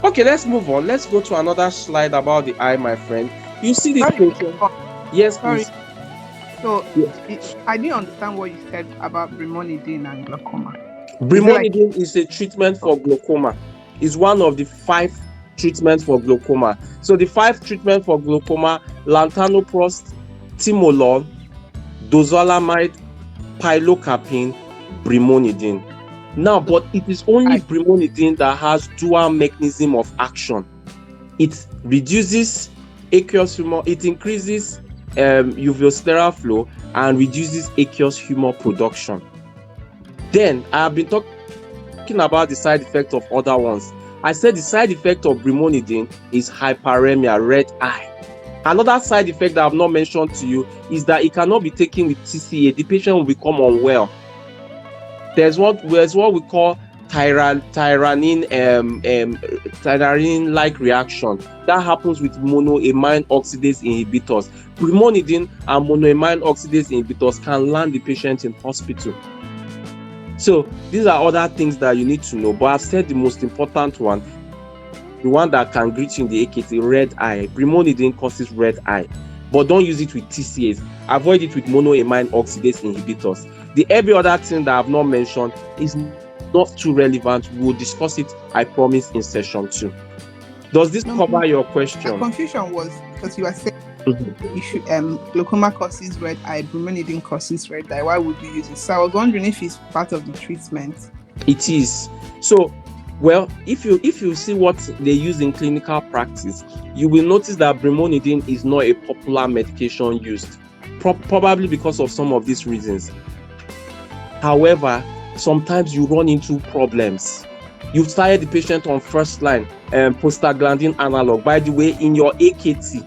Okay, let's move on. Let's go to another slide about the eye, my friend. You see this Sorry. patient? Yes, Sorry. please. So Yes. I didn't understand what you said about brimonidine and glaucoma. Is it like Brimonidine is a treatment for glaucoma. It's one of the 5 treatments for glaucoma. So the 5 treatments for glaucoma: lantanoprost, timolol, dozolamide, pilocarpine, brimonidine. Now, but it is only I brimonidine that has dual mechanism of action. It reduces aqueous humor, it increases uveoscleral flow and reduces aqueous humor production. Then I have been talking about the side effect of other ones. I said the side effect of brimonidine is hyperemia, red eye. Another side effect that I have not mentioned to you is that it cannot be taken with TCA. The patient will become unwell. There's what we call tyranine-like reaction that happens with monoamine oxidase inhibitors. Brimonidine and monoamine oxidase inhibitors can land the patient in hospital. So these are other things that you need to know, but I've said the most important one, the one that can greet you in the AKT, red eye. Brimonidine causes red eye, but don't use it with TCAs. Avoid it with monoamine oxidase inhibitors. The every other thing that I've not mentioned is not too relevant. We'll discuss it, I promise, in session 2. Does this cover your question? My confusion was because you were saying Mhm. you should glaucoma causes red eye, brimonidine causes red eye. Why would we use it? So I was wondering if it's part of the treatment. It is. So, well, if you see what they use in clinical practice, you will notice that brimonidine is not a popular medication used, probably because of some of these reasons. However, sometimes you run into problems. You've started the patient on first line prostaglandin analog. By the way, in your AKT,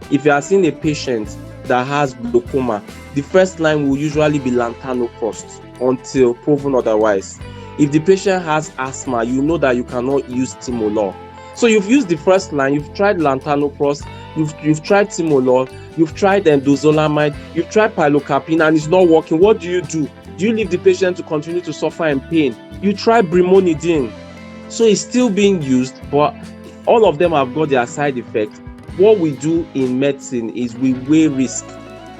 if you are seeing a patient that has glaucoma, the first line will usually be lantanoprost until proven otherwise. If the patient has asthma, you know that you cannot use timolol. So you've used the first line, you've tried lantanoprost, you've tried timolol, you've tried dozolamide, you've tried pilocarpine, and it's not working. What do? Do you leave the patient to continue to suffer in pain? You try brimonidine. So it's still being used, but all of them have got their side effects. What we do in medicine is we weigh risk.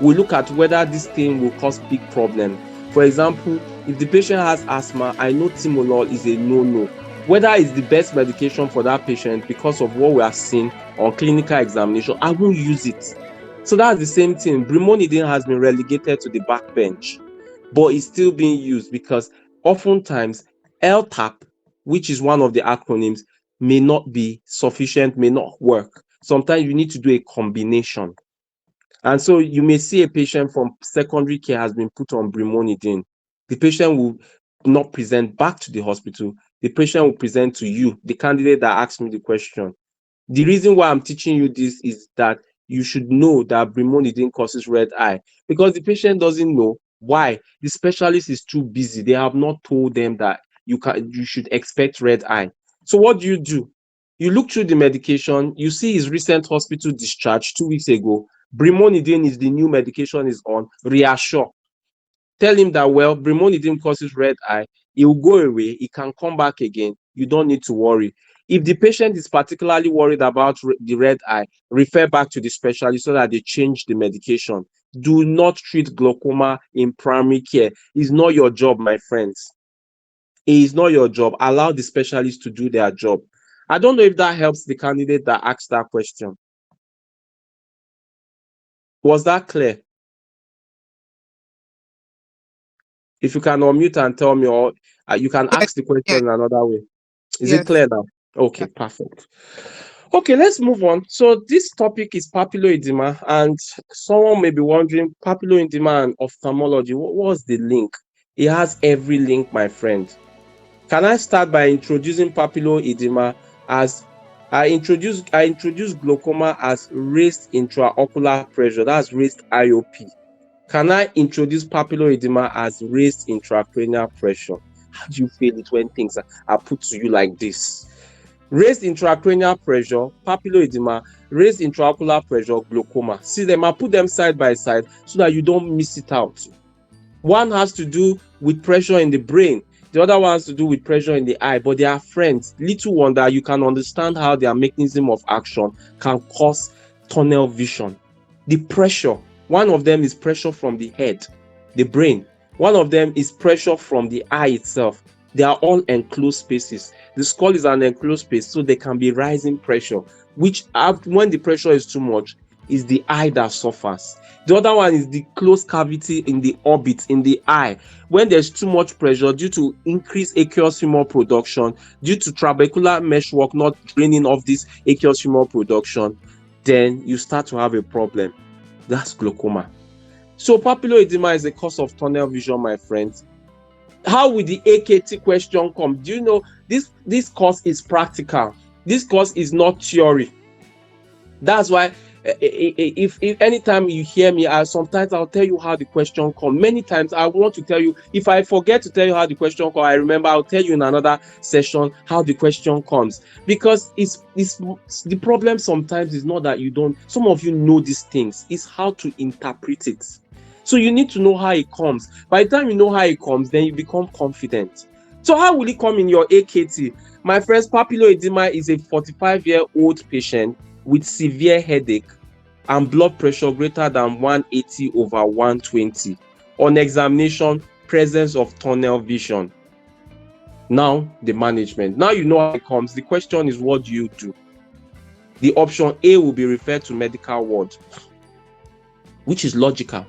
We look at whether this thing will cause big problem. For example, if the patient has asthma, I know timolol is a no-no. Whether it's the best medication for that patient because of what we are seeing on clinical examination, I won't use it. So that's the same thing. Brimonidine has been relegated to the back bench, but it's still being used because oftentimes LTAP, which is one of the acronyms, may not be sufficient, may not work. Sometimes you need to do a combination. And so you may see a patient from secondary care has been put on brimonidine. The patient will not present back to the hospital. The patient will present to you, the candidate that asked me the question. The reason why I'm teaching you this is that you should know that brimonidine causes red eye because the patient doesn't know why. The specialist is too busy. They have not told them that you should expect red eye. So what do? You look through the medication, you see his recent hospital discharge 2 weeks ago. Brimonidine is the new medication is on. Reassure. Tell him that, well, brimonidine causes red eye. It will go away. It can come back again. You don't need to worry. If the patient is particularly worried about the red eye, refer back to the specialist so that they change the medication. Do not treat glaucoma in primary care. It's not your job, my friends. It is not your job. Allow the specialist to do their job. I don't know if that helps the candidate that asked that question. Was that clear? If you can unmute and tell me, or you can ask the question in another way. Is it clear now? Okay, Yeah. perfect. Okay, let's move on. So this topic is papilloedema, and someone may be wondering, papilloedema and ophthalmology, what's the link? It has every link, my friend. Can I start by introducing papilloedema as I introduce glaucoma as raised intraocular pressure, that's raised IOP. Can I introduce papilloedema as raised intracranial pressure? How do you feel it when things are put to you like this? Raised intracranial pressure, papilloedema, raised intraocular pressure, glaucoma. See them, I put them side by side so that you don't miss it out. One has to do with pressure in the brain. The other one has to do with pressure in the eye, but they are friends. Little wonder you can understand how their mechanism of action can cause tunnel vision. The pressure, one of them is pressure from the head, the brain. One of them is pressure from the eye itself. They are all enclosed spaces. The skull is an enclosed space, so there can be rising pressure, which when the pressure is too much, is the eye that suffers. The other one is the closed cavity in the orbit, in the eye. When there's too much pressure due to increased aqueous humor production, due to trabecular meshwork not draining off this aqueous humor production, then you start to have a problem. That's glaucoma. So papillary edema is a cause of tunnel vision, my friends. How will the AKT question come? Do you know this course is practical? This course is not theory. That's why if anytime you hear me, sometimes I'll tell you how the question comes. Many times I want to tell you. If I forget to tell you how the question comes, I remember I'll tell you in another session how the question comes. Because it's the problem sometimes is not that you don't. Some of you know these things. It's how to interpret it. So you need to know how it comes. By the time you know how it comes, then you become confident. So how will it come in your AKT? My friend's papillary edema is a 45-year-old patient with severe headache and blood pressure greater than 180 over 120. On examination, presence of tunnel vision. Now, the management. Now you know how it comes. The question is, what do you do? The option A will be referred to medical ward, which is logical.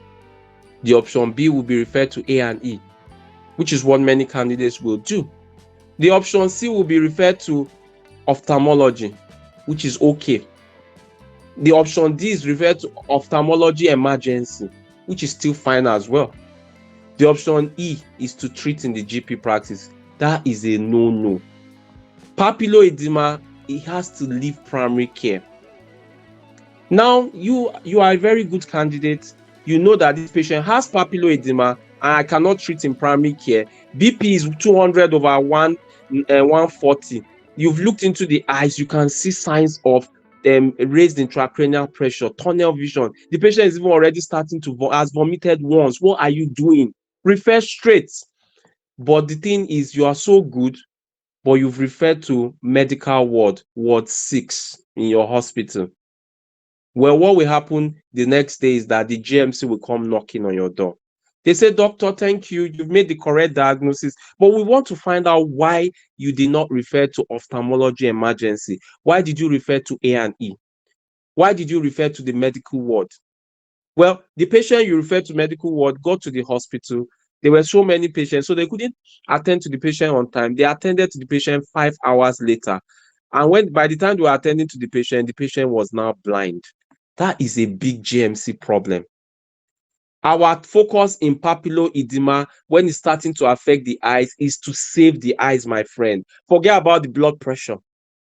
The option B will be referred to A&E, which is what many candidates will do. The option C will be referred to ophthalmology, which is okay. The option D is referred to ophthalmology emergency, which is still fine as well. The option E is to treat in the GP practice. That is a no-no. Papillary edema, it has to leave primary care. Now, you are a very good candidate. You know that this patient has papillary edema and I cannot treat in primary care. BP is 200 over 140. You've looked into the eyes. You can see signs of raised intracranial pressure, tunnel vision. The patient is even already starting to has vomited once. What are you doing? Refer straight. But the thing is, you are so good, but you've referred to medical ward 6 in your hospital. Well, what will happen the next day is that the GMC will come knocking on your door. They say, doctor, thank you. You've made the correct diagnosis, but we want to find out why you did not refer to ophthalmology emergency. Why did you refer to A&E? Why did you refer to the medical ward? Well, the patient you referred to medical ward got to the hospital. There were so many patients, so they couldn't attend to the patient on time. They attended to the patient 5 hours later. And by the time they were attending to the patient was now blind. That is a big GMC problem. Our focus in papillary edema, when it's starting to affect the eyes, is to save the eyes, my friend. Forget about the blood pressure.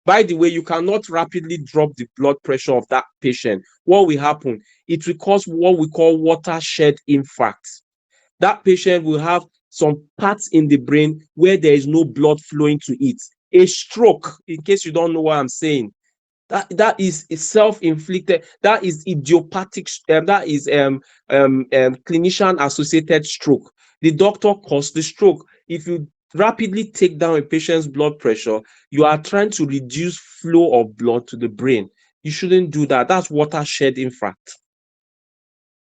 By the way, you cannot rapidly drop the blood pressure of that patient. What will happen? It will cause what we call watershed infarct. That patient will have some parts in the brain where there is no blood flowing to it. A stroke, in case you don't know what I'm saying. That is self-inflicted. That is idiopathic. That is clinician associated stroke. The doctor caused the stroke. If you rapidly take down a patient's blood pressure, you are trying to reduce flow of blood to the brain. You shouldn't do that. That's watershed infarct.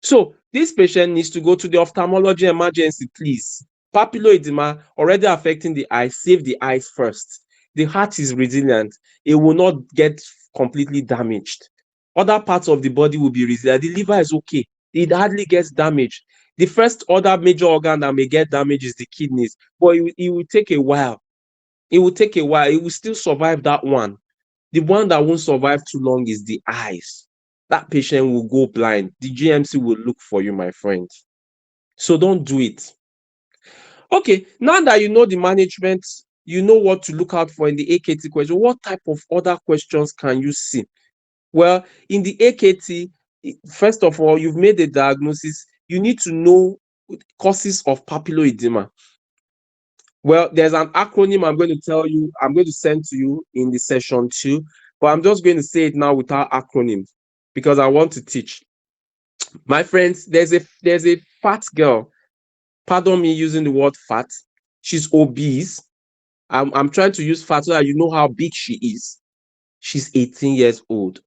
So this patient needs to go to the ophthalmology emergency, please. Papillary edema already affecting the eye. Save the eyes first. The heart is resilient. It will not get completely damaged. Other parts of the body will be resilient. The liver is okay. It hardly gets damaged. The first other major organ that may get damaged is the kidneys, but it will take a while. It will take a while. It will still survive that one. The one that won't survive too long is the eyes. That patient will go blind. The GMC will look for you, my friend. So don't do it. Okay, now that you know the management, you know what to look out for in the AKT question. What type of other questions can you see? Well, in the AKT, first of all, you've made a diagnosis. You need to know causes of papillary edema. Well, there's an acronym I'm going to tell you, I'm going to send to you in the session 2, but I'm just going to say it now without acronyms because I want to teach. My friends, there's a fat girl. Pardon me using the word fat. She's obese. I'm trying to use fat so that you know how big she is. She's 18 years old.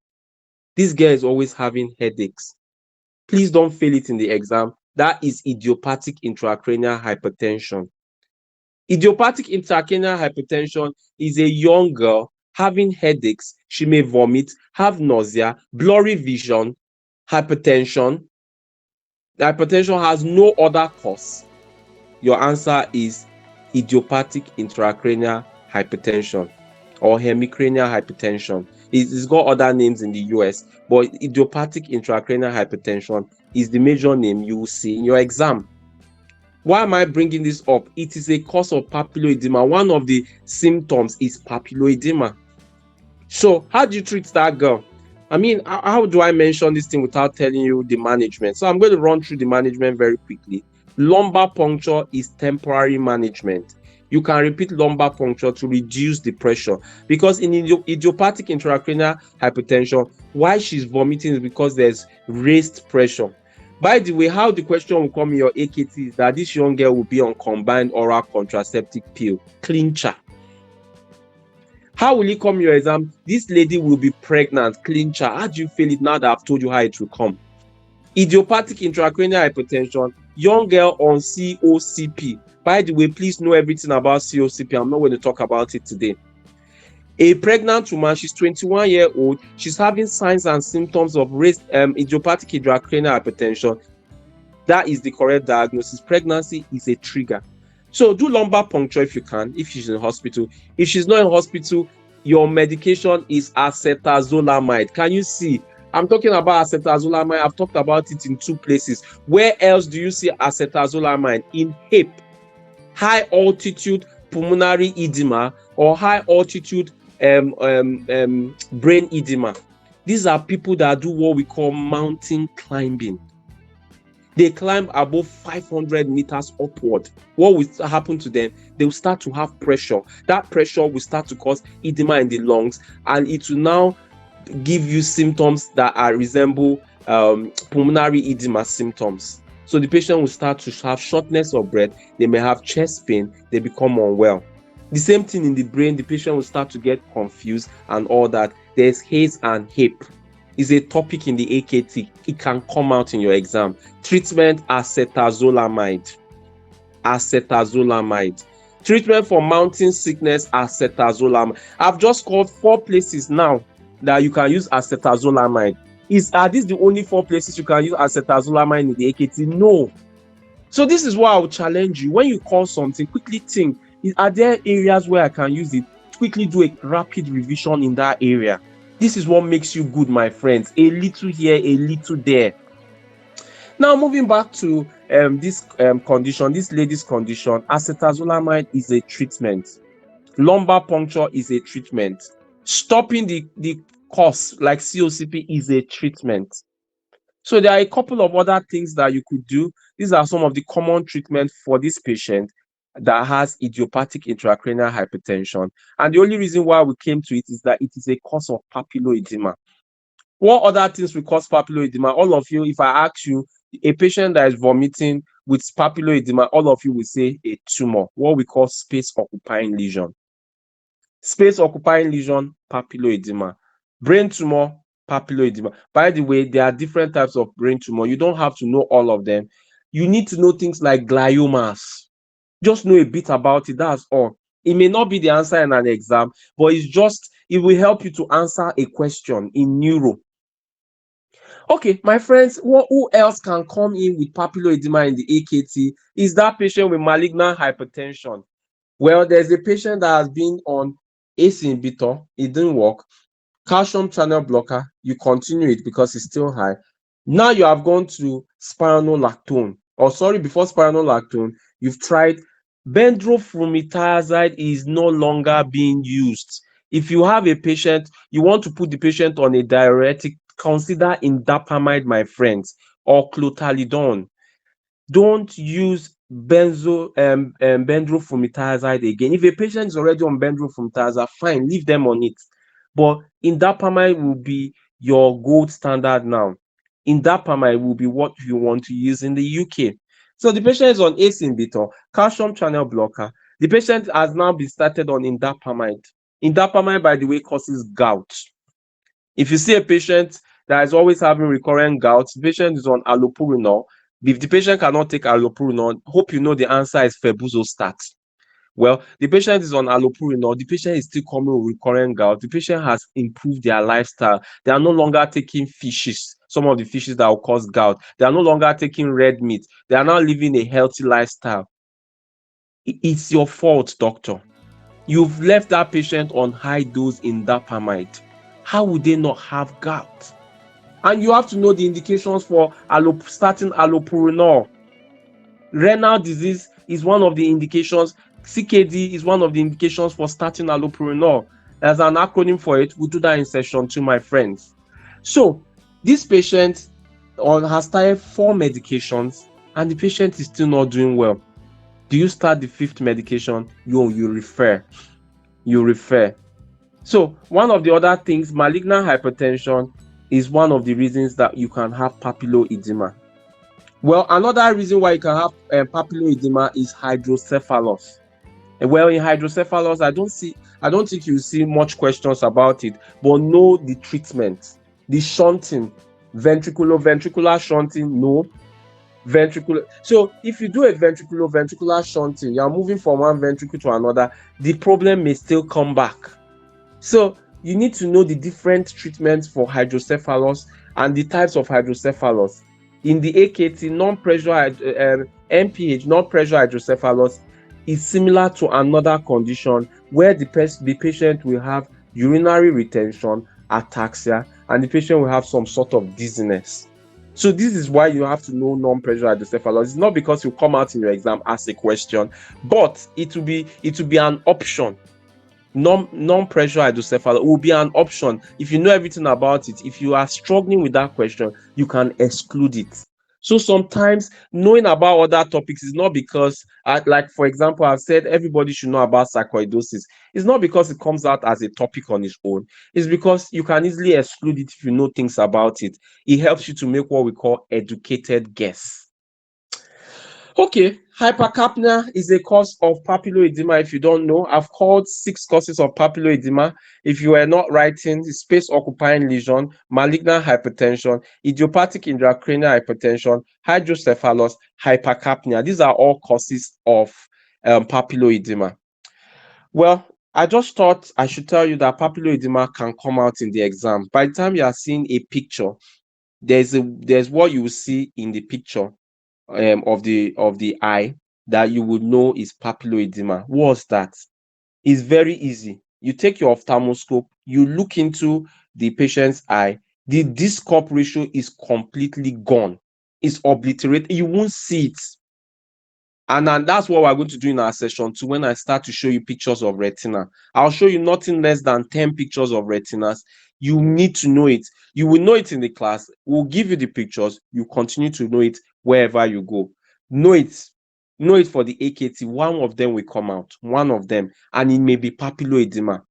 This girl is always having headaches. Please don't fail it in the exam. That is idiopathic intracranial hypertension. Idiopathic intracranial hypertension is a young girl having headaches. She may vomit, have nausea, blurry vision, hypertension. The hypertension has no other cause. Your answer is idiopathic intracranial hypertension or hemicranial hypertension. It's got other names in the US, but idiopathic intracranial hypertension is the major name you will see in your exam. Why am I bringing this up? It is a cause of papilloedema. One of the symptoms is papilloedema. So how do you treat that girl? I mean, how do I mention this thing without telling you the management? So I'm going to run through the management very quickly. Lumbar puncture is temporary management. You can repeat lumbar puncture to reduce the pressure, because in idiopathic intracranial hypertension, why she's vomiting is because there's raised pressure. By the way, how the question will come in your AKT is that this young girl will be on combined oral contraceptive pill, clincher. How will it come in your exam? This lady will be pregnant, clincher. How do you feel it now that I've told you how it will come? Idiopathic intracranial hypertension, young girl on COCP. By the way, please know everything about COCP. I'm not going to talk about it today. A pregnant woman, she's 21 years old. She's having signs and symptoms of raised idiopathic intracranial hypertension. That is the correct diagnosis. Pregnancy is a trigger. So do lumbar puncture if you can, if she's in hospital. If she's not in hospital, your medication is acetazolamide. Can you see? I'm talking about acetazolamide. I've talked about it in two places. Where else do you see acetazolamide? In HAPE, high altitude pulmonary edema, or high altitude brain edema. These are people that do what we call mountain climbing. They climb above 500 meters upward. What will happen to them? They will start to have pressure. That pressure will start to cause edema in the lungs, and it will now give you symptoms that resemble pulmonary edema symptoms. So the patient will start to have shortness of breath. They may have chest pain. They become unwell. The same thing in the brain. The patient will start to get confused and all that. There's haze and HAPE. Is a topic in the AKT. It can come out in your exam. Treatment, acetazolamide. Acetazolamide. Treatment for mountain sickness, acetazolamide. I've just called 4 places now that you can use acetazolamide. Are these the only 4 places you can use acetazolamide in the AKT? No. So this is why I will challenge you. When you call something, quickly think, are there areas where I can use it? Quickly do a rapid revision in that area. This is what makes you good, my friends. A little here, a little there. Now, moving back to this condition, this lady's condition, acetazolamide is a treatment. Lumbar puncture is a treatment. Stopping the cause like COCP is a treatment. So there are a couple of other things that you could do. These are some of the common treatments for this patient that has idiopathic intracranial hypertension. And the only reason why we came to it is that it is a cause of papilloedema. What other things will cause papilloedema? All of you, if I ask you, a patient that is vomiting with papilloedema, all of you will say a tumor, what we call space occupying lesion. Space occupying lesion, papilloedema. Brain tumor, papilloedema. By the way, there are different types of brain tumor. You don't have to know all of them. You need to know things like gliomas. Just know a bit about it, that's all. It may not be the answer in an exam, but it will help you to answer a question in neuro. Okay, my friends, who else can come in with papilloedema in the AKT? Is that patient with malignant hypertension? Well, there's a patient that has been on ACE inhibitor, it didn't work. Calcium channel blocker, you continue it because it's still high. Now you have gone to spironolactone. Before spironolactone, you've tried bendroflumethiazide is no longer being used. If you have a patient, you want to put the patient on a diuretic, consider indapamide, my friends, or clothalidone. Don't use bendroflumethiazide again. If a patient is already on bendroflumethiazide, fine, leave them on it. But indapamide will be your gold standard now. Indapamide will be what you want to use in the UK. So the patient is on ACE inhibitor, calcium channel blocker. The patient has now been started on indapamide. Indapamide, by the way, causes gout. If you see a patient that is always having recurrent gout, the patient is on allopurinol. If the patient cannot take allopurinol, hope you know the answer is febuxostat. Well, the patient is on allopurinol, the patient is still coming with recurrent gout. The patient has improved their lifestyle. They are no longer taking fishes, some of the fishes that will cause gout. They are no longer taking red meat. They are now living a healthy lifestyle. It's your fault, doctor. You've left that patient on high dose indapamide. How would they not have gout? And you have to know the indications for starting allopurinol. Renal disease is one of the indications. CKD is one of the indications for starting allopurinol. There's an acronym for it. We'll do that in session 2, my friends. So this patient has started 4 medications and the patient is still not doing well. Do you start the 5th medication? You refer. So one of the other things, malignant hypertension is one of the reasons that you can have papilloedema. Well, another reason why you can have papilloedema is hydrocephalus. Well, in hydrocephalus, I don't think you see much questions about it, but know the treatment. The shunting, ventricular shunting, no. Ventricular. So if you do a ventricular shunting, you're moving from one ventricle to another, the problem may still come back. So you need to know the different treatments for hydrocephalus and the types of hydrocephalus. In the AKT, NPH, non-pressure hydrocephalus, is similar to another condition where the patient will have urinary retention, ataxia, and the patient will have some sort of dizziness. So this is why you have to know non-pressure hydrocephalus. It's not because you come out in your exam as a question, but it will be an option. Non-pressure hydrocephalus will be an option. If you know everything about it, if you are struggling with that question, you can exclude it. So sometimes knowing about other topics is not because, like for example, I've said everybody should know about sarcoidosis. It's not because it comes out as a topic on its own. It's because you can easily exclude it if you know things about it. It helps you to make what we call educated guess. Okay, hypercapnia is a cause of papilloedema. If you don't know, I've called 6 causes of papilloedema. If you were not writing, space-occupying lesion, malignant hypertension, idiopathic intracranial hypertension, hydrocephalus, hypercapnia. These are all causes of papilloedema. Well, I just thought I should tell you that papilloedema can come out in the exam. By the time you are seeing a picture, there's what you will see in the picture of the eye that you would know is papilloedema. What's that? It's very easy. You take your ophthalmoscope, you look into the patient's eye, the disc cup ratio is completely gone. It's obliterated. You won't see it. And that's what we're going to do in our session 2 when I start to show you pictures of retina. I'll show you nothing less than 10 pictures of retinas. You need to know it. You will know it in the class. We'll give you the pictures. You continue to know it wherever you go. Know it. Know it for the AKT. One of them will come out. One of them. And it may be papilloedema.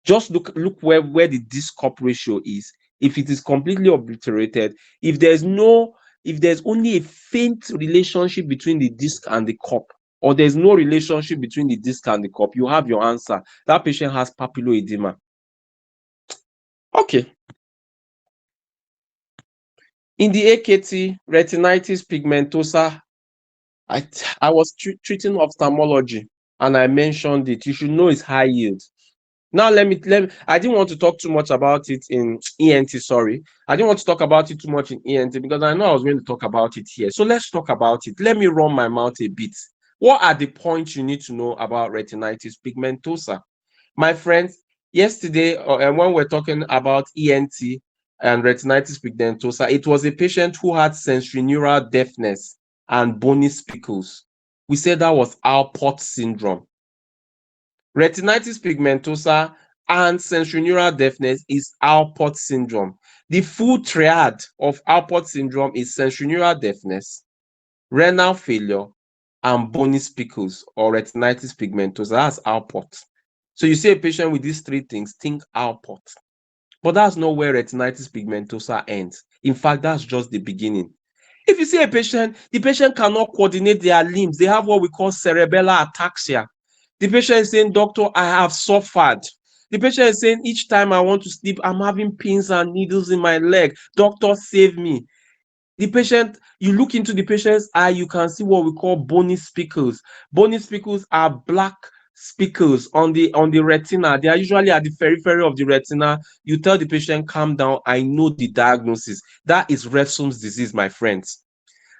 Just look where the disc cup ratio is. If it is completely obliterated, if there's only a faint relationship between the disc and the cup, or there's no relationship between the disc and the cup, you have your answer. That patient has papilloedema. Okay. In the AKT, retinitis pigmentosa, I was treating ophthalmology and I mentioned it. You should know it's high yield. Now let me I didn't want to talk too much about it in ENT, sorry. I didn't want to talk about it too much in ENT because I know I was going to talk about it here. So let's talk about it. Let me run my mouth a bit. What are the points you need to know about retinitis pigmentosa? My friends, yesterday when we're talking about ENT and retinitis pigmentosa, it was a patient who had sensorineural deafness and bony speckles. We said that was Alport syndrome. Retinitis pigmentosa and sensorineural deafness is Alport syndrome. The full triad of Alport syndrome is sensorineural deafness, renal failure, and bony speckles or retinitis pigmentosa. That's Alport. So you see a patient with these 3 things, think Alport. But that's not where retinitis pigmentosa ends. In fact, that's just the beginning. If you see a patient, the patient cannot coordinate their limbs. They have what we call cerebellar ataxia. The patient is saying, doctor, I have suffered. The patient is saying, each time I want to sleep, I'm having pins and needles in my leg. Doctor, save me. The patient, you look into the patient's eye, you can see what we call bony speckles. Bony speckles are black speckles on the retina. They are usually at the periphery of the retina. You tell the patient, calm down, I know the diagnosis. That is Resum's disease, my friends.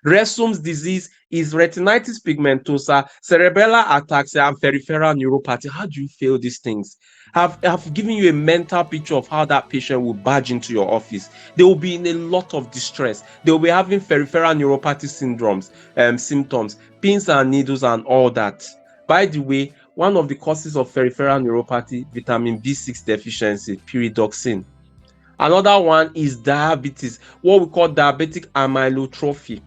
Resum's disease is retinitis pigmentosa, cerebellar ataxia, and peripheral neuropathy. How do you feel these things? Have given you a mental picture of how that patient will barge into your office. They will be in a lot of distress. They will be having peripheral neuropathy symptoms, pins and needles, and all that. By the way, one of the causes of peripheral neuropathy, vitamin B6 deficiency, pyridoxine. Another one is diabetes, what we call diabetic amyotrophy.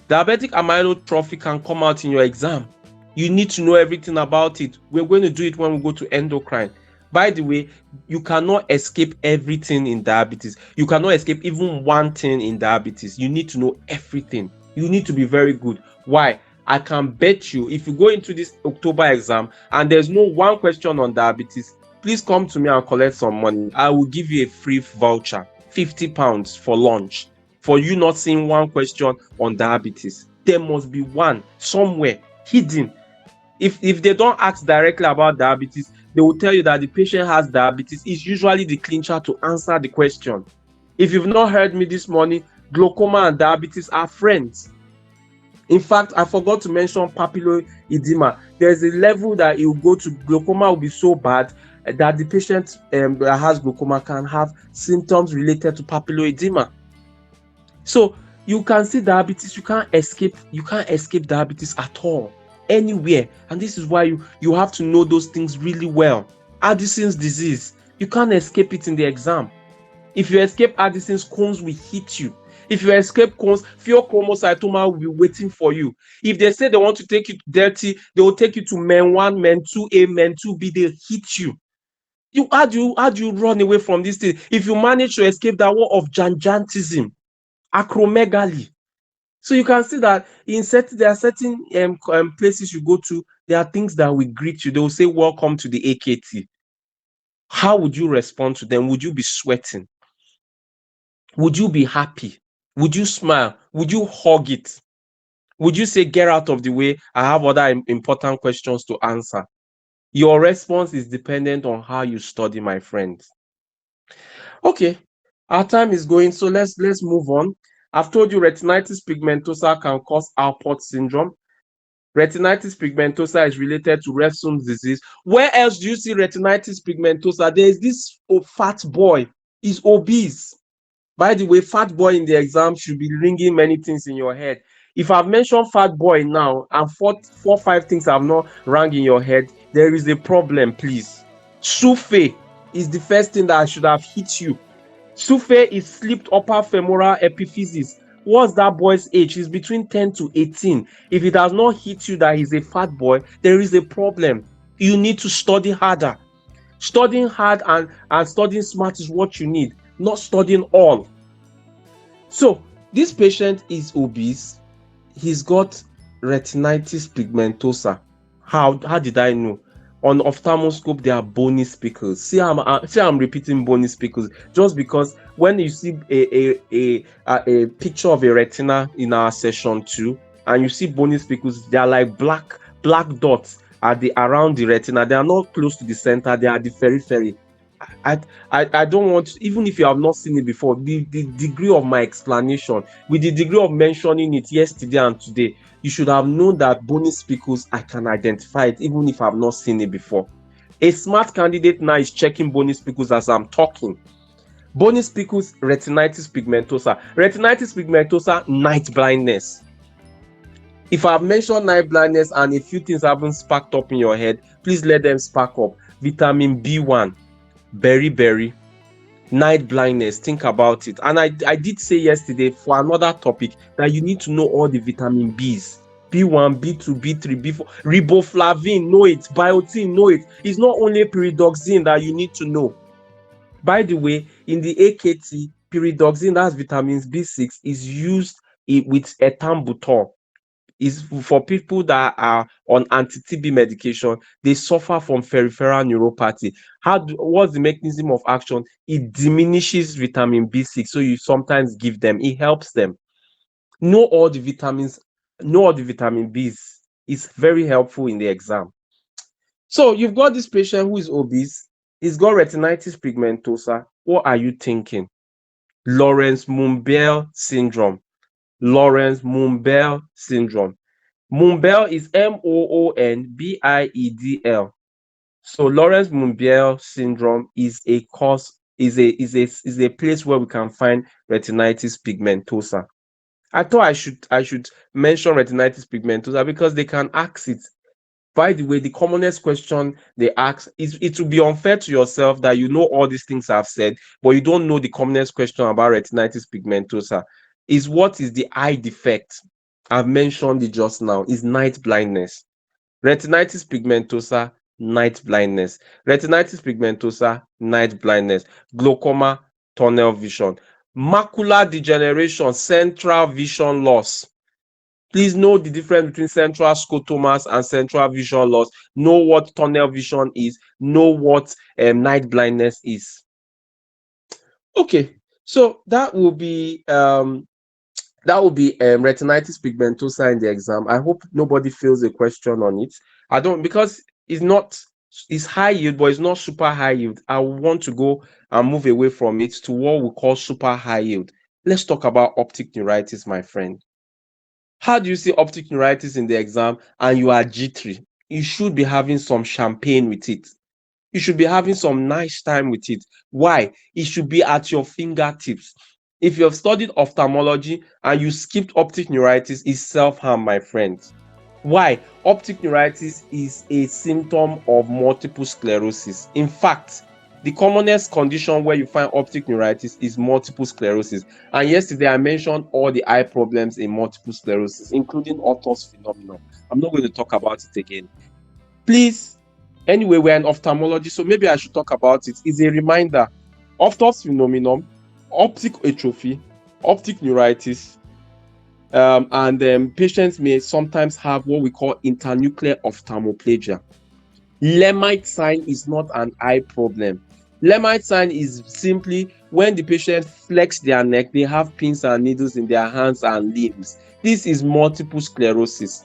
Diabetic amyotrophy can come out in your exam. You need to know everything about it. We're going to do it when we go to endocrine. By the way, you cannot escape everything in diabetes. You cannot escape even one thing in diabetes. You need to know everything. You need to be very good. Why? I can bet you if you go into this October exam and there's no one question on diabetes, please come to me and collect some money. I will give you a free voucher, £50 for lunch, for you not seeing one question on diabetes. There must be one somewhere hidden. If they don't ask directly about diabetes, they will tell you that the patient has diabetes. It's usually the clincher to answer the question. If you've not heard me this morning, glaucoma and diabetes are friends. In fact, I forgot to mention papilloedema. There's a level that it will go to. Glaucoma will be so bad that the patient that has glaucoma can have symptoms related to papilloedema. So you can see diabetes, you can't escape diabetes at all, anywhere. And this is why you have to know those things really well. Addison's disease, you can't escape it in the exam. If you escape Addison's, cones will hit you. If you escape cones, pheochromocytoma will be waiting for you. If they say they want to take you to dirty, they will take you to men 1, men 2A, men 2B, they'll hit you. How do you run away from this thing? If you manage to escape that war of gigantism, acromegaly. So you can see that there are certain places you go to, there are things that will greet you. They will say, welcome to the AKT. How would you respond to them? Would you be sweating? Would you be happy? Would you smile? Would you hug it? Would you say, get out of the way, I have other important questions to answer? Your response is dependent on how you study, my friends. Okay, our time is going, so let's move on. I've told you retinitis pigmentosa can cause Alport syndrome. Retinitis pigmentosa is related to Resum's disease. Where else do you see retinitis pigmentosa? There is this fat boy. He's obese. By the way, fat boy in the exam should be ringing many things in your head. If I've mentioned fat boy now and four, 5 things have not rang in your head, there is a problem, please. Sufe is the first thing that should have hit you. Sufe is slipped upper femoral epiphysis. What's that boy's age? He's between 10 to 18. If it has not hit you that he's a fat boy, there is a problem. You need to study harder. Studying hard and studying smart is what you need, not studying all. So this patient is obese. He's got retinitis pigmentosa. How did I know? On ophthalmoscope, there are bony speckles. See, I'm repeating bony speckles just because when you see a picture of a retina in our session 2 and you see bony speckles, they are like black dots around the retina. They are not close to the center. They are the periphery. I don't want, even if you have not seen it before, the degree of my explanation, with the degree of mentioning it yesterday and today, you should have known that bony speckles, I can identify it even if I've not seen it before. A smart candidate now is checking bony speckles as I'm talking. Bony speckles, retinitis pigmentosa. Retinitis pigmentosa, night blindness. If I've mentioned night blindness and a few things haven't sparked up in your head, please let them spark up. Vitamin B1, berry, night blindness, think about it. And I did say yesterday for another topic that you need to know all the vitamin Bs. B1, B2, B3, B4, riboflavin, know it, biotin, know it. It's not only pyridoxine that you need to know. By the way, in the AKT, pyridoxine, that's vitamins B6, is used with ethambutol. is for people that are on anti-TB medication. They suffer from peripheral neuropathy. What's the mechanism of action? It diminishes vitamin B6, so you sometimes give them. It helps them. Know all the vitamins, know all the vitamin Bs. It's very helpful in the exam. So you've got this patient who is obese. He's got retinitis pigmentosa. What are you thinking? Lawrence Mumbel syndrome. Lawrence Mumbel syndrome. Mumbel is Moonbiedl. So Lawrence Mumbel syndrome is a cause, is a place where we can find retinitis pigmentosa. I thought I should mention retinitis pigmentosa because they can ask it. By the way, the commonest question they ask is, it will be unfair to yourself that you know all these things I've said, but you don't know the commonest question about retinitis pigmentosa. Is what is the eye defect? I've mentioned it just now. Is night blindness. Retinitis pigmentosa, night blindness. Retinitis pigmentosa, night blindness. Glaucoma, tunnel vision. Macular degeneration, central vision loss. Please know the difference between central scotomas and central vision loss. Know what tunnel vision is. Know what night blindness is. Okay, so that will be retinitis pigmentosa in the exam. I hope nobody feels a question on it. I don't, because it's not, it's high yield, but it's not super high yield. I want to go and move away from it to what we call super high yield. Let's talk about optic neuritis, my friend. How do you see optic neuritis in the exam and you are jittery? You should be having some champagne with it. You should be having some nice time with it. Why? It should be at your fingertips. If you have studied ophthalmology and you skipped optic neuritis, it's self-harm, my friends. Why? Optic neuritis is a symptom of multiple sclerosis. In fact, the commonest condition where you find optic neuritis is multiple sclerosis. And yesterday I mentioned all the eye problems in multiple sclerosis, including Otto's phenomenon. I'm not going to talk about it again. Please, anyway, we're in ophthalmology, so maybe I should talk about it. It's a reminder. Optos phenomenon, optic atrophy, optic neuritis, and patients may sometimes have what we call internuclear ophthalmoplegia. Lemite sign is not an eye problem. Lemite sign is simply when the patient flex their neck, they have pins and needles in their hands and limbs. This is multiple sclerosis.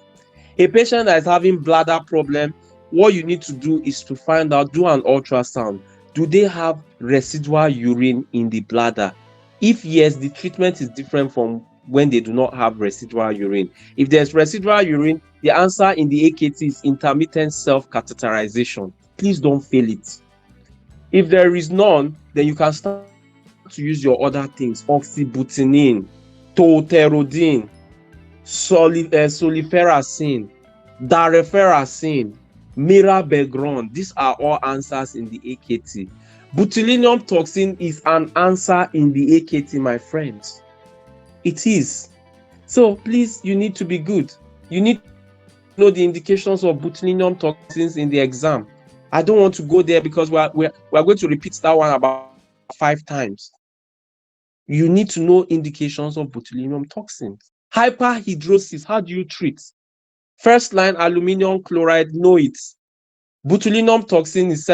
A patient that is having bladder problem, what you need to do is to find out, do an ultrasound. Do they have residual urine in the bladder? If yes, the treatment is different from when they do not have residual urine. If there's residual urine, the answer in the AKT is intermittent self-catheterization. Please don't fail it. If there is none, then you can start to use your other things: oxybutynin, tolterodine, soliferacin, dareferacin, mirabegron. These are all answers in the AKT. Botulinum toxin is an answer in the AKT, my friends. It is. So please, you need to be good. You need to know the indications of botulinum toxins in the exam. I don't want to go there because we're going to repeat that one about 5 times. You need to know indications of botulinum toxins. Hyperhidrosis, how do you treat? First line, aluminum chloride, know it. Botulinum toxin is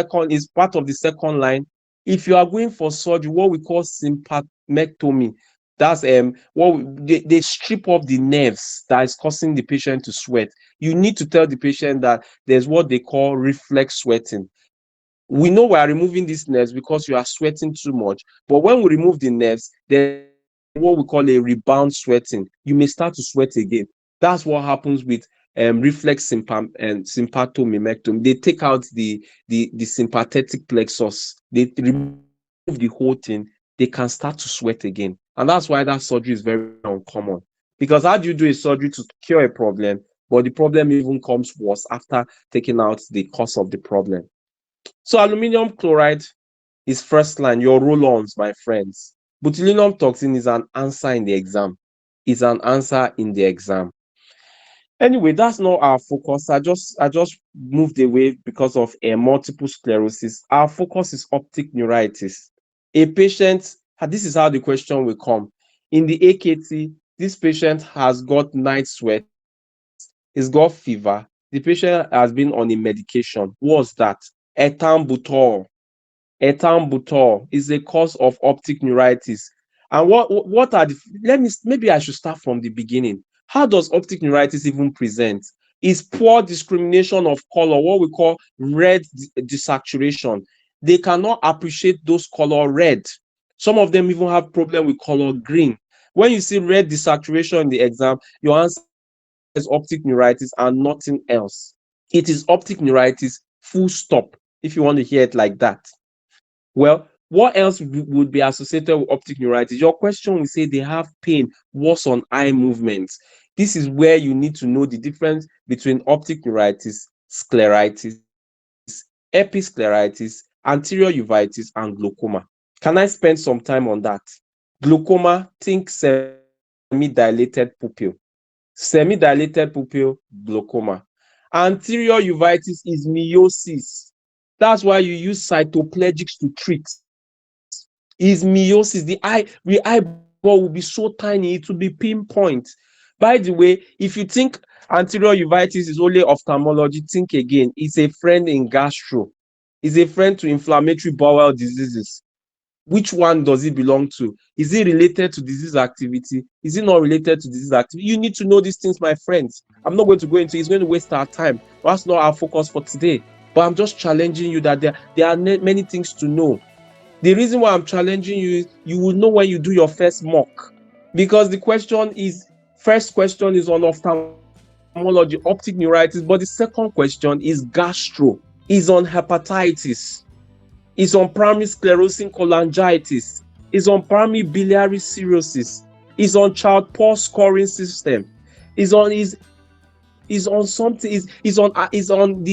part of the second line. If you are going for surgery, what we call sympathectomy, that's they strip off the nerves that is causing the patient to sweat. You need to tell the patient that there's what they call reflex sweating. We know we are removing these nerves because you are sweating too much, but when we remove the nerves, there's what we call a rebound sweating. You may start to sweat again. That's what happens with reflex sympathomimectomy. They take out the sympathetic plexus, they remove the whole thing, they can start to sweat again. And that's why that surgery is very uncommon. Because how do you do a surgery to cure a problem, but the problem even comes worse after taking out the cause of the problem? So aluminum chloride is first line, your roll-ons, my friends. Botulinum toxin is an answer in the exam. Is an answer in the exam. Anyway, that's not our focus. I just moved away because of a multiple sclerosis. Our focus is optic neuritis. A patient, this is how the question will come. In the AKT, this patient has got night sweats. He's got fever. The patient has been on a medication. What's that? Ethambutol. Ethambutol is a cause of optic neuritis. And what are the, let me, maybe I should start from the beginning. How does optic neuritis even present? Is poor discrimination of color, what we call red desaturation. They cannot appreciate those color red. Some of them even have problem with color green. When you see red desaturation in the exam, your answer is optic neuritis and nothing else. It is optic neuritis, full stop, if you want to hear it like that. Well, what else would be associated with optic neuritis? Your question will say they have pain, worse on eye movements. This is where you need to know the difference between optic neuritis, scleritis, episcleritis, anterior uveitis, and glaucoma. Can I spend some time on that? Glaucoma, think semi-dilated pupil. Semi-dilated pupil, glaucoma. Anterior uveitis is miosis. That's why you use cytoplegics to treat. Is meiosis. The eyeball will be so tiny, it will be pinpoint. By the way, if you think anterior uveitis is only ophthalmology, think again. It's a friend in gastro. It's a friend to inflammatory bowel diseases. Which one does it belong to? Is it related to disease activity? Is it not related to disease activity? You need to know these things, my friends. I'm not going to go into it. It's going to waste our time. That's not our focus for today. But I'm just challenging you that there are many things to know. The reason why I'm challenging you is you will know when you do your first mock. Because the question is, first question is on ophthalmology, optic neuritis, but the second question is gastro, is on hepatitis, is on primary sclerosing cholangitis, is on primary biliary cirrhosis, is on child poor scoring system, is on something, is on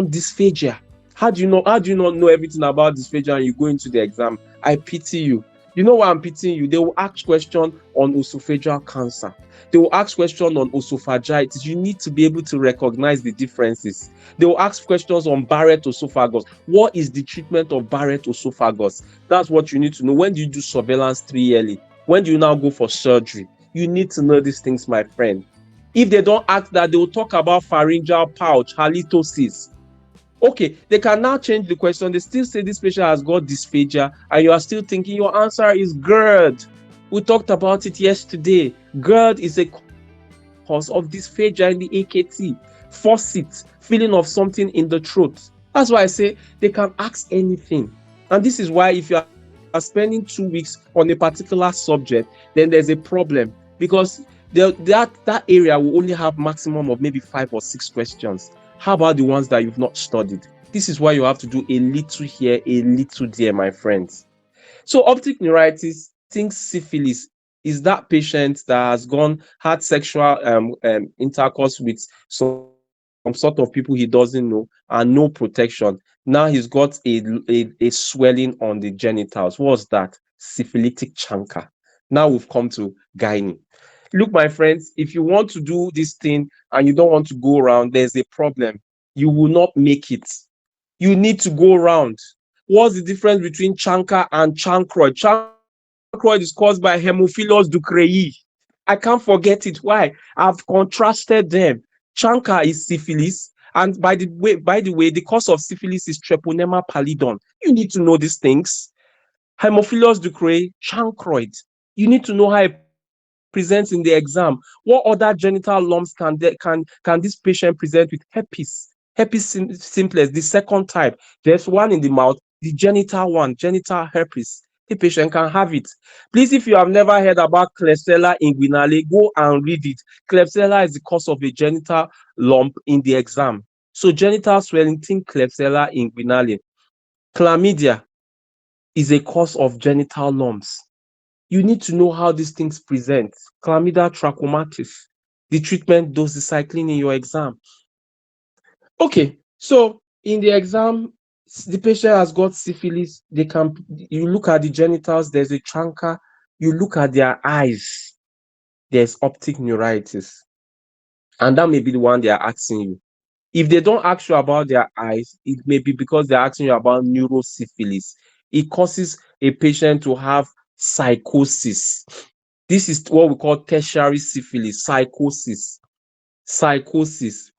dysphagia. How do you not know everything about dysphagia and you go into the exam? I pity you. You know why I'm pitying you? They will ask question on esophageal cancer. They will ask question on esophagitis. You need to be able to recognize the differences. They will ask questions on Barrett esophagus. What is the treatment of Barrett esophagus? That's what you need to know. When do you do surveillance 3 yearly? When do you now go for surgery? You need to know these things, my friend. If they don't ask that, they will talk about pharyngeal pouch, halitosis. Okay, they can now change the question. They still say this patient has got dysphagia, and you are still thinking your answer is GERD. We talked about it yesterday. GERD is a cause of dysphagia in the AKT. Faucet, feeling of something in the throat. That's why I say they can ask anything. And this is why if you are spending 2 weeks on a particular subject, then there's a problem because that area will only have maximum of maybe 5 or 6 questions. How about the ones that you've not studied? This is why you have to do a little here, a little there, my friends. So optic neuritis, think syphilis, is that patient that has had sexual intercourse with some sort of people he doesn't know and no protection. Now he's got a swelling on the genitals. What's that? Syphilitic chancre. Now we've come to gynae. Look, my friends, if you want to do this thing and you don't want to go around, there's a problem. You will not make it. You need to go around. What's the difference between chancre and chancroid? Chancroid is caused by Haemophilus ducreyi. I can't forget it. Why? I've contrasted them. Chancre is syphilis, and by the way, the cause of syphilis is Treponema pallidum. You need to know these things. Haemophilus ducreyi, chancroid. You need to know how it presents in the exam. What other genital lumps can this patient present with herpes? Simplex, the second type. There's one in the mouth, the genital one, genital herpes. The patient can have it. Please, if you have never heard about Klebsiella inguinale, go and read it. Klebsiella is the cause of a genital lump in the exam. So genital swelling, think Klebsiella inguinale. Chlamydia is a cause of genital lumps. You need to know how these things present. Chlamydia trachomatis, the treatment doxycycline in your exam. Okay, so in the exam, the patient has got syphilis. You look at the genitals, there's a chancre. You look at their eyes, there's optic neuritis. And that may be the one they are asking you. If they don't ask you about their eyes, it may be because they're asking you about neurosyphilis. It causes a patient to have psychosis. This is what we call tertiary syphilis, psychosis. Psychosis.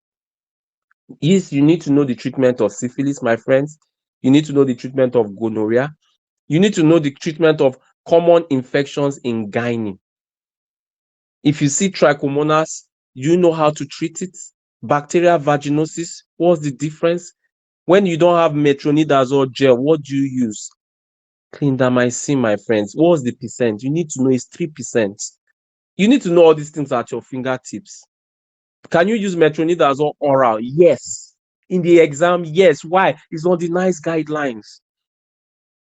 Yes, you need to know the treatment of syphilis, my friends. You need to know the treatment of gonorrhea. You need to know the treatment of common infections in gynae. If you see trichomonas, you know how to treat it. Bacterial vaginosis, what's the difference? When you don't have metronidazole gel, what do you use? Clindamycin, my friends. What's the percent? You need to know it's 3%. You need to know all these things at your fingertips. Can you use metronidazole oral? Yes. In the exam, yes. Why? It's on the NICE guidelines.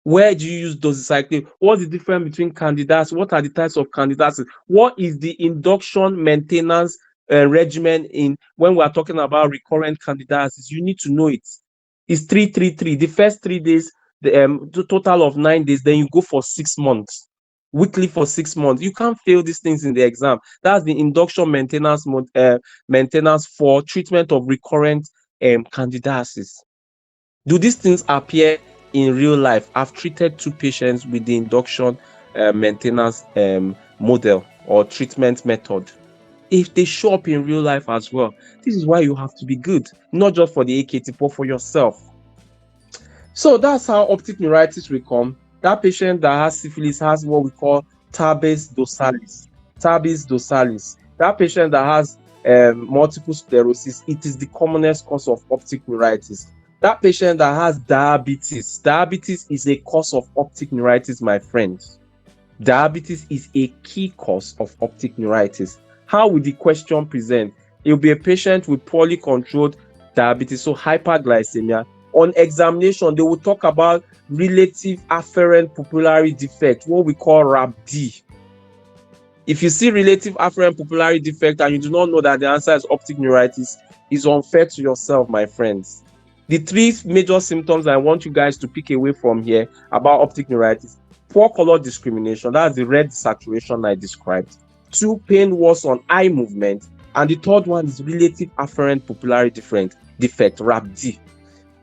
Where do you use doxycycline? What's the difference between candidates? What are the types of candidates? What is the induction maintenance regimen in when we are talking about recurrent candidates? You need to know it. It's 3-3-3. The first 3 days, the total of 9 days, then you go for 6 months. Weekly for 6 months. You can't fail these things in the exam. That's the induction maintenance for treatment of recurrent candidiasis. Do these things appear in real life? I've treated 2 patients with the induction maintenance model or treatment method. If they show up in real life as well, this is why you have to be good, not just for the AKT, but for yourself. So that's how optic neuritis will come. That patient that has syphilis has what we call tabes dorsalis. Tabes dorsalis. That patient that has multiple sclerosis, it is the commonest cause of optic neuritis. That patient that has diabetes, diabetes is a cause of optic neuritis, my friends. Diabetes is a key cause of optic neuritis. How will the question present? It will be a patient with poorly controlled diabetes, so hyperglycemia. On examination, they will talk about relative afferent pupillary defect, what we call RAPD. If you see relative afferent pupillary defect and you do not know that the answer is optic neuritis, it's unfair to yourself, my friends. The 3 major symptoms I want you guys to pick away from here about optic neuritis: poor color discrimination, that's the red saturation I described. 2, pain worse on eye movement. And the third one is relative afferent pupillary defect, RAPD.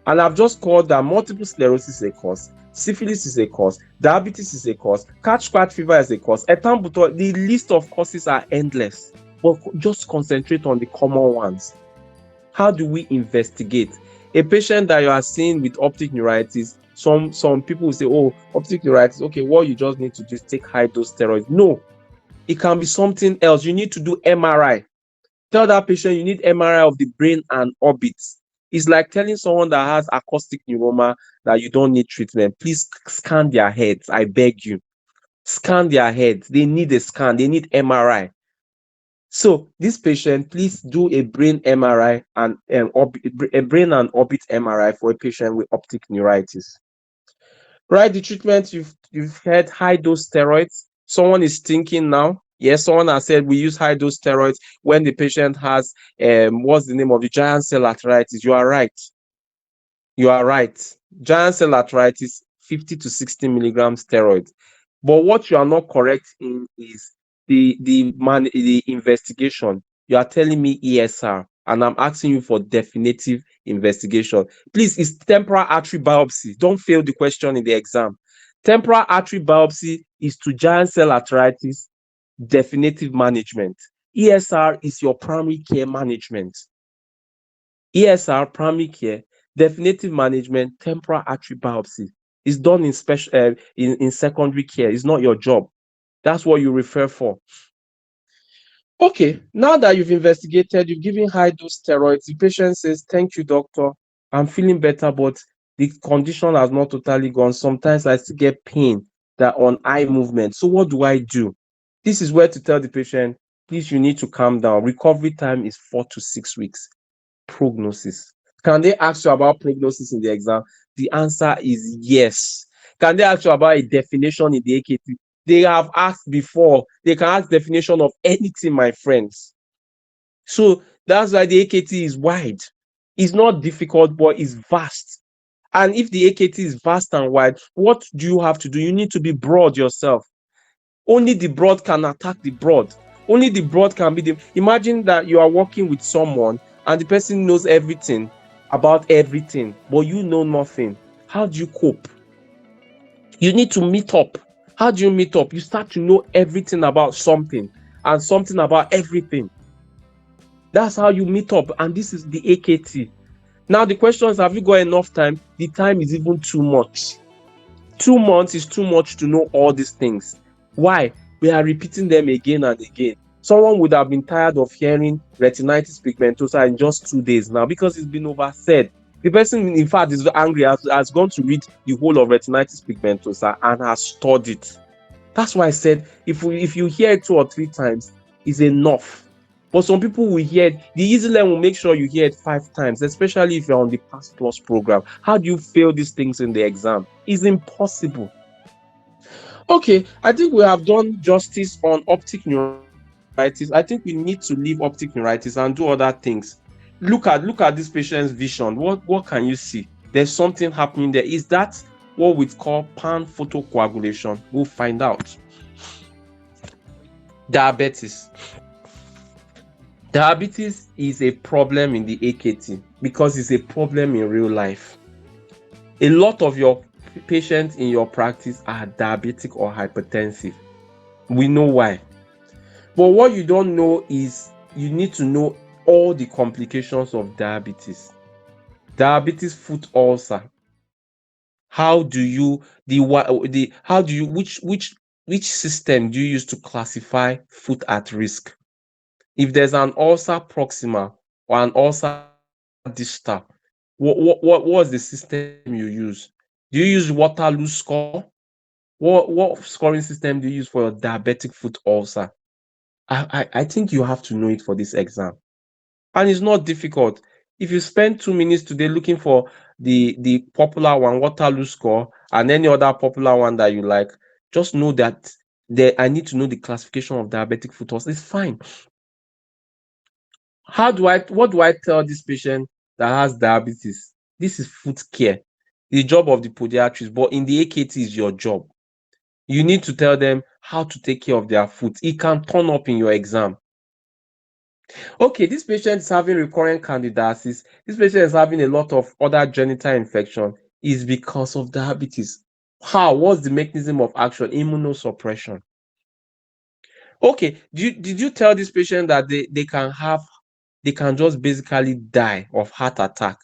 And I've just called that multiple sclerosis is a cause, syphilis is a cause, diabetes is a cause, catch fever is a cause, ethambutol. The list of causes are endless, but just concentrate on the common ones. How do we investigate? A patient that you are seeing with optic neuritis, some people will say, oh, optic neuritis, okay, what you just need to do is take high dose steroids. No, it can be something else. You need to do MRI. Tell that patient you need MRI of the brain and orbits. It's like telling someone that has acoustic neuroma that you don't need treatment. Please scan their heads. I beg you. Scan their heads. They need a scan. They need MRI. So this patient, please do a brain MRI and a brain and orbit MRI for a patient with optic neuritis. Right, the treatment you've heard, high dose steroids. Someone is thinking now. Yes, someone has said we use high dose steroids when the patient has what's the name of the giant cell arteritis. You are right. You are right. Giant cell arteritis, 50 to 60 milligrams steroids. But what you are not correct in is the investigation. You are telling me ESR, and I'm asking you for definitive investigation. Please, it's temporal artery biopsy. Don't fail the question in the exam. Temporal artery biopsy is to giant cell arteritis, definitive management. ESR is your primary care management. ESR, primary care, definitive management, temporal artery biopsy is done in special in secondary care. It's not your job. That's what you refer for. Okay, now that you've investigated, you've given high dose steroids, the patient says, thank you, doctor. I'm feeling better, but the condition has not totally gone. Sometimes I still get pain that on eye movement. So what do I do? This is where to tell the patient, please, you need to calm down. Recovery time is 4 to 6 weeks. Prognosis. Can they ask you about prognosis in the exam? The answer is yes. Can they ask you about a definition in the AKT? They have asked before. They can ask definition of anything, my friends. So that's why the AKT is wide. It's not difficult, but it's vast. And if the AKT is vast and wide, what do you have to do? You need to be broad yourself. Only the broad can attack the broad. Only the broad can be the. Imagine that you are working with someone and the person knows everything about everything, but you know nothing. How do you cope? You need to meet up. How do you meet up? You start to know everything about something and something about everything. That's how you meet up. And this is the AKT. Now the question is, have you got enough time? The time is even too much. 2 months is too much to know all these things. Why? We are repeating them again and again. Someone would have been tired of hearing retinitis pigmentosa in just 2 days now because it's been oversaid. The person, in fact, is angry, has gone to read the whole of retinitis pigmentosa and has studied. That's why I said if you hear it 2 or 3 times, is enough. But some people will hear it. The easy learn will make sure you hear it 5 times, especially if you're on the Pass Plus program. How do you fail these things in the exam? It's impossible. Okay, I think we have done justice on optic neuritis. I think we need to leave optic neuritis and do other things. Look at this patient's vision. What can you see? There's something happening there. Is that what we call pan photocoagulation? We'll find out. Diabetes. Diabetes is a problem in the AKT because it's a problem in real life. A lot of your patients in your practice are diabetic or hypertensive. We know why. But what you don't know is you need to know all the complications of diabetes. Diabetes foot ulcer. How do you which system do you use to classify foot at risk? If there's an ulcer proximal or an ulcer distal, what's the system you use? Do you use Waterloo score? What scoring system do you use for your diabetic foot ulcer? I think you have to know it for this exam. And it's not difficult. If you spend 2 minutes today looking for the popular one, Waterloo score, and any other popular one that you like, just know that I need to know the classification of diabetic foot ulcer. It's fine. What do I tell this patient that has diabetes? This is foot care, the job of the podiatrist, but in the AKT is your job. You need to tell them how to take care of their foot. It can turn up in your exam. Okay, this patient is having recurrent candidiasis. This patient is having a lot of other genital infection. Is because of diabetes. How? What's the mechanism of action? Immunosuppression. Okay, did you tell this patient that they can just basically die of heart attack?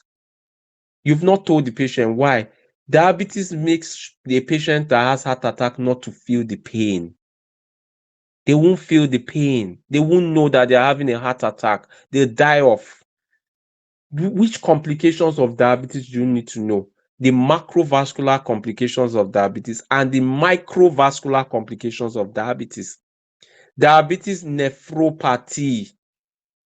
You've not told the patient why. Diabetes makes the patient that has heart attack not to feel the pain. They won't feel the pain. They won't know that they're having a heart attack. They'll die off. Which complications of diabetes do you need to know? The macrovascular complications of diabetes and the microvascular complications of diabetes. Diabetes nephropathy.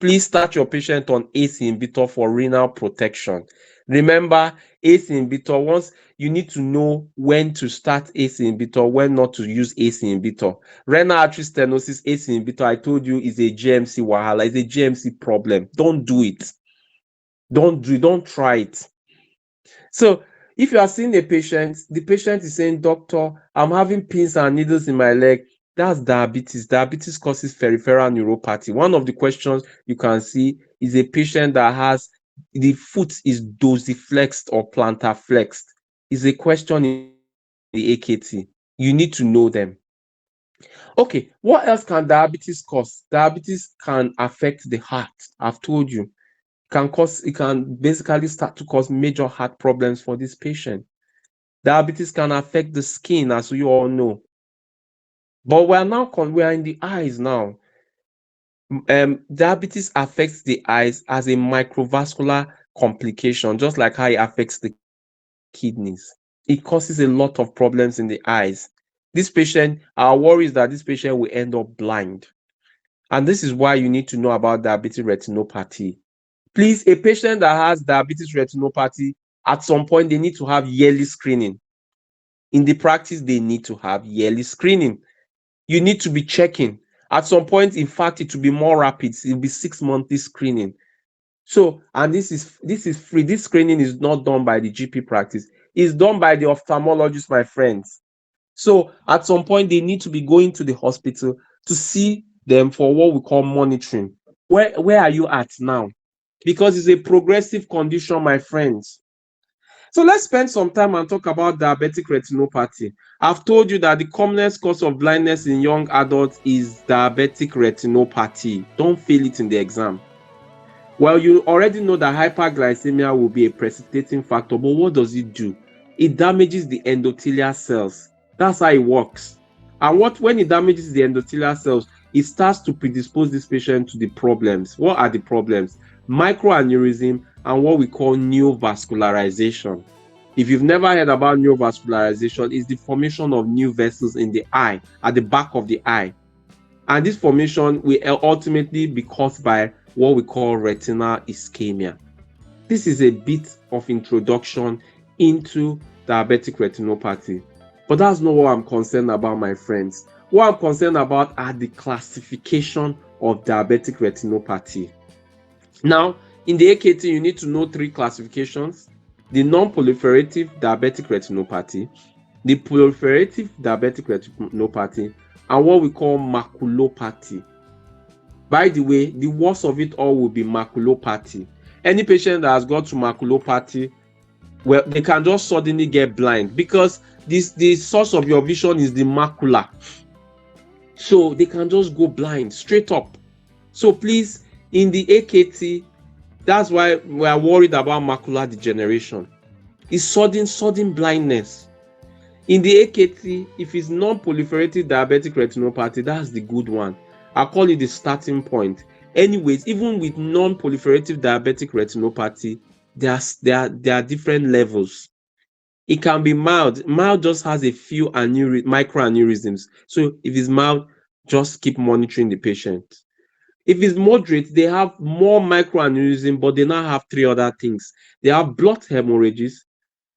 Please start your patient on ACE inhibitor for renal protection. Remember, ACE inhibitor, once you need to know when to start ACE inhibitor, when not to use ACE inhibitor. Renal artery stenosis, ACE inhibitor, I told you, is a GMC wahala, is a GMC problem. Don't do it. Don't try it. So if you are seeing a patient, the patient is saying, doctor, I'm having pins and needles in my leg. That's diabetes. Diabetes causes peripheral neuropathy. One of the questions you can see is a patient that has the foot is dorsiflexed or plantar flexed. Is a question in the AKT. You need to know them. Okay, what else can diabetes cause? Diabetes can affect the heart. I've told you. It can basically start to cause major heart problems for this patient. Diabetes can affect the skin, as you all know. But we are in the eyes now. Diabetes affects the eyes as a microvascular complication, just like how it affects the kidneys. It causes a lot of problems in the eyes. Our worry is that this patient will end up blind. And this is why you need to know about diabetic retinopathy. Please, a patient that has diabetes retinopathy, at some point, they need to have yearly screening. In the practice, they need to have yearly screening. You need to be checking. At some point, in fact, it will be more rapid. It will be 6 monthly screening. So, and this is free. This screening is not done by the GP practice. It's done by the ophthalmologist, my friends. So, at some point, they need to be going to the hospital to see them for what we call monitoring. Where are you at now? Because it's a progressive condition, my friends. So let's spend some time and talk about diabetic retinopathy. I've told you that the commonest cause of blindness in young adults is diabetic retinopathy. Don't fail it in the exam. Well, you already know that hyperglycemia will be a precipitating factor, but what does it do? It damages the endothelial cells. That's how it works. And when it damages the endothelial cells, it starts to predispose this patient to the problems. What are the problems? Microaneurysm and what we call neovascularization. If you've never heard about neovascularization, it's the formation of new vessels in the eye, at the back of the eye. And this formation will ultimately be caused by what we call retinal ischemia. This is a bit of introduction into diabetic retinopathy. But that's not what I'm concerned about, my friends. What I'm concerned about are the classification of diabetic retinopathy. Now, in the AKT, you need to know 3 classifications: the non-proliferative diabetic retinopathy, the proliferative diabetic retinopathy, and what we call maculopathy. By the way, the worst of it all will be maculopathy. Any patient that has got to maculopathy, well, they can just suddenly get blind because the source of your vision is the macula. So they can just go blind straight up. So please, in the AKT, that's why we are worried about macular degeneration. It's sudden blindness. In the AKT, if it's non-proliferative diabetic retinopathy, that's the good one. I call it the starting point. Anyways, even with non-proliferative diabetic retinopathy, there are different levels. It can be mild. Mild just has a few microaneurysms. So if it's mild, just keep monitoring the patient. If it's moderate, they have more microaneurysm, but they now have 3 other things. They have blood hemorrhages,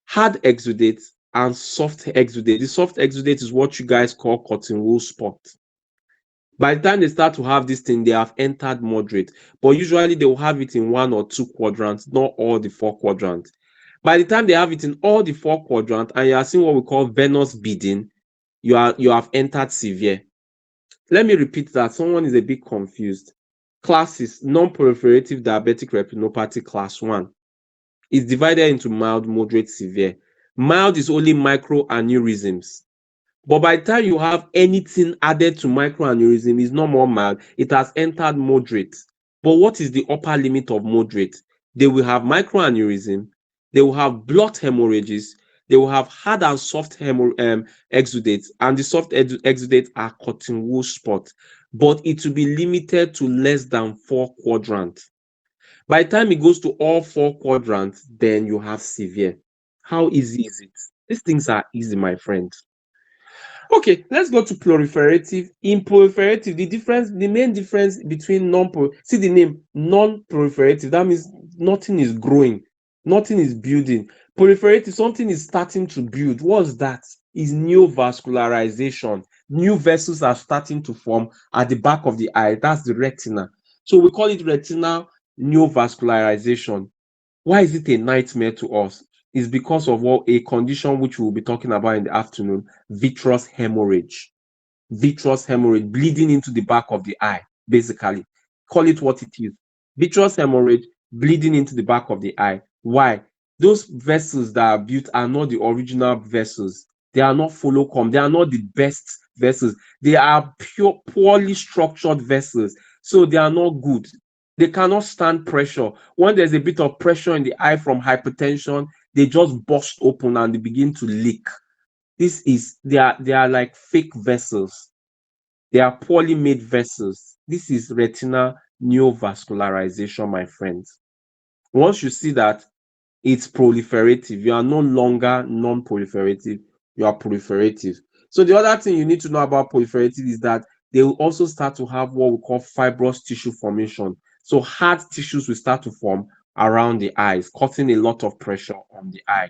hard exudate, and soft exudate. The soft exudate is what you guys call cotton wool spot. By the time they start to have this thing, they have entered moderate, but usually they will have it in 1 or 2 quadrants, not all the 4 quadrants. By the time they have it in all the 4 quadrants and you are seeing what we call venous bleeding, you have entered severe. Let me repeat that. Someone is a bit confused. Classes: non-proliferative diabetic retinopathy class 1 is divided into mild, moderate, severe. Mild is only microaneurysms. But by the time you have anything added to microaneurysm, it's not more mild, it has entered moderate. But what is the upper limit of moderate? They will have microaneurysm, they will have blood hemorrhages, they will have hard and soft exudates, and the soft exudates are cotton wool spot. But it will be limited to less than 4 quadrants. By the time it goes to all 4 quadrants, then you have severe. How easy is it? These things are easy, my friend. Okay, let's go to proliferative. In proliferative, the main difference between see the name non-proliferative, that means nothing is growing, nothing is building. Proliferative, something is starting to build. What's that? Is neovascularization. New vessels are starting to form at the back of the eye. That's the retina. So we call it retinal neovascularization. Why is it a nightmare to us? It's because of a condition which we'll be talking about in the afternoon: vitreous hemorrhage. Vitreous hemorrhage, bleeding into the back of the eye, basically. Call it what it is. Vitreous hemorrhage, bleeding into the back of the eye. Why? Those vessels that are built are not the original vessels. They are not follow-come. They are not the best vessels. They are poorly structured vessels. So they are not good. They cannot stand pressure. When there's a bit of pressure in the eye from hypertension, they just burst open and they begin to leak. They are like fake vessels. They are poorly made vessels. This is retinal neovascularization, my friends. Once you see that it's proliferative, you are no longer non-proliferative, you are proliferative. So the other thing you need to know about proliferative is that they will also start to have what we call fibrous tissue formation. So hard tissues will start to form around the eyes, causing a lot of pressure on the eye.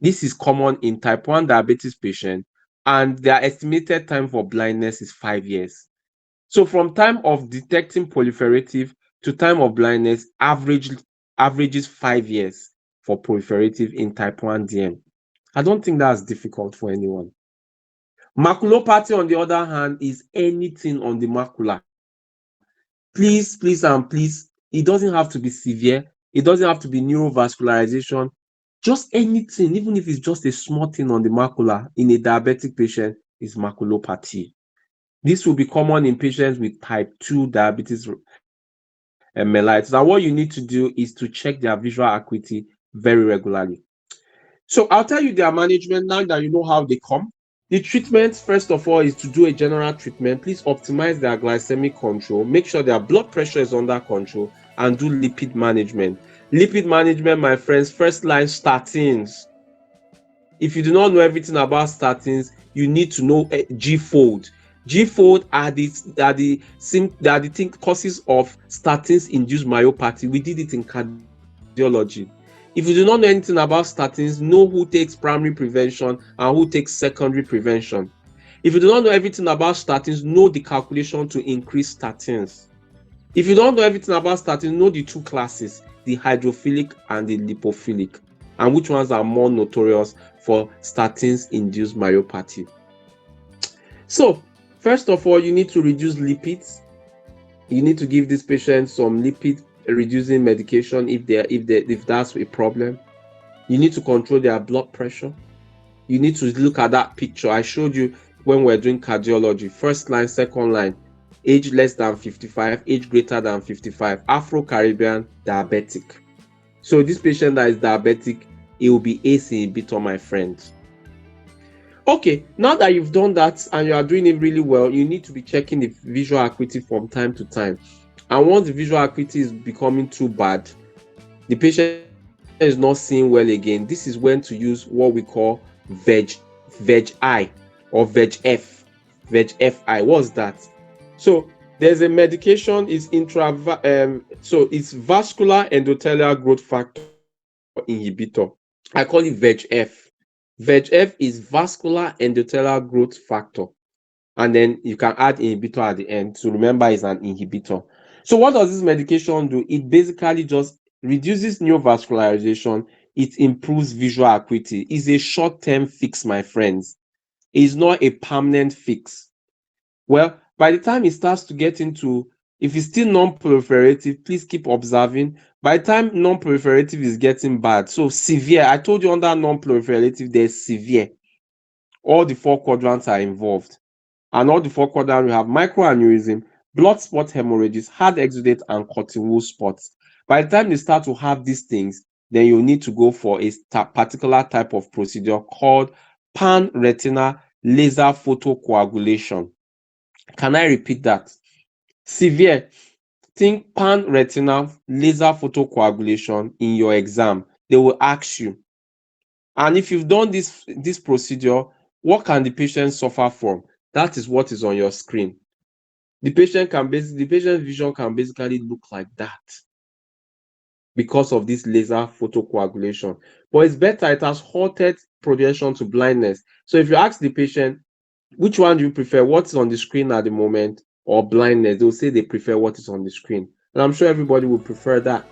This is common in type 1 diabetes patients, and their estimated time for blindness is 5 years. So from time of detecting proliferative to time of blindness averages 5 years for proliferative in type 1 DM. I don't think that's difficult for anyone. Maculopathy, on the other hand, is anything on the macula. Please, and please, it doesn't have to be severe. It doesn't have to be neurovascularization. Just anything, even if it's just a small thing on the macula in a diabetic patient, is maculopathy. This will be common in patients with type 2 diabetes mellitus. And what you need to do is to check their visual acuity very regularly. So I'll tell you their management now that you know how they come. The treatment, first of all, is to do a general treatment. Please optimize their glycemic control. Make sure their blood pressure is under control and do lipid management. Lipid management, my friends, first line statins. If you do not know everything about statins, you need to know G-fold. G-fold are the causes of statins induced myopathy. We did it in cardiology. If you do not know anything about statins, know who takes primary prevention and who takes secondary prevention. If you do not know everything about statins, know the calculation to increase statins. If you don't know everything about statins, know the two classes, the hydrophilic and the lipophilic, and which ones are more notorious for statins-induced myopathy. So, first of all, you need to reduce lipids. You need to give this patient some lipid reducing medication if that's a problem. You need to control their blood pressure. You need to look at that picture I showed you when we're doing cardiology. First line, second line, age less than 55, age greater than 55, Afro-Caribbean, diabetic. So this patient that is diabetic, it will be ACE inhibitor, my friends. Okay, now that you've done that and you are doing it really well, you need to be checking the visual acuity from time to time. And once the visual acuity is becoming too bad, the patient is not seeing well again, this is when to use what we call VEG-I or VEGF. VEGF-I, what's that? So there's a medication, it's it's vascular endothelial growth factor inhibitor. I call it VEGF. VEGF is vascular endothelial growth factor. And then you can add inhibitor at the end to remember it's an inhibitor. So what does this medication do? It basically just reduces neovascularization. It improves visual acuity. It's a short-term fix, my friends. It's not a permanent fix. Well, by the time it starts to get into, if it's still non-proliferative, please keep observing. By the time non-proliferative is getting bad, so severe, I told you under non-proliferative, there's severe. All the four quadrants are involved. And all the four quadrants, we have microaneurysm, blood spot hemorrhages, hard exudate, and cottonwool spots. By the time they start to have these things, then you need to go for a particular type of procedure called pan-retinal laser photocoagulation. Can I repeat that? Severe, think pan-retinal laser photocoagulation in your exam. They will ask you. And if you've done this procedure, what can the patient suffer from? That is what is on your screen. The patient's vision can basically look like that because of this laser photocoagulation. But it's better, it has halted progression to blindness. So if you ask the patient, which one do you prefer, what's on the screen at the moment, or blindness, they'll say they prefer what is on the screen. And I'm sure everybody will prefer that.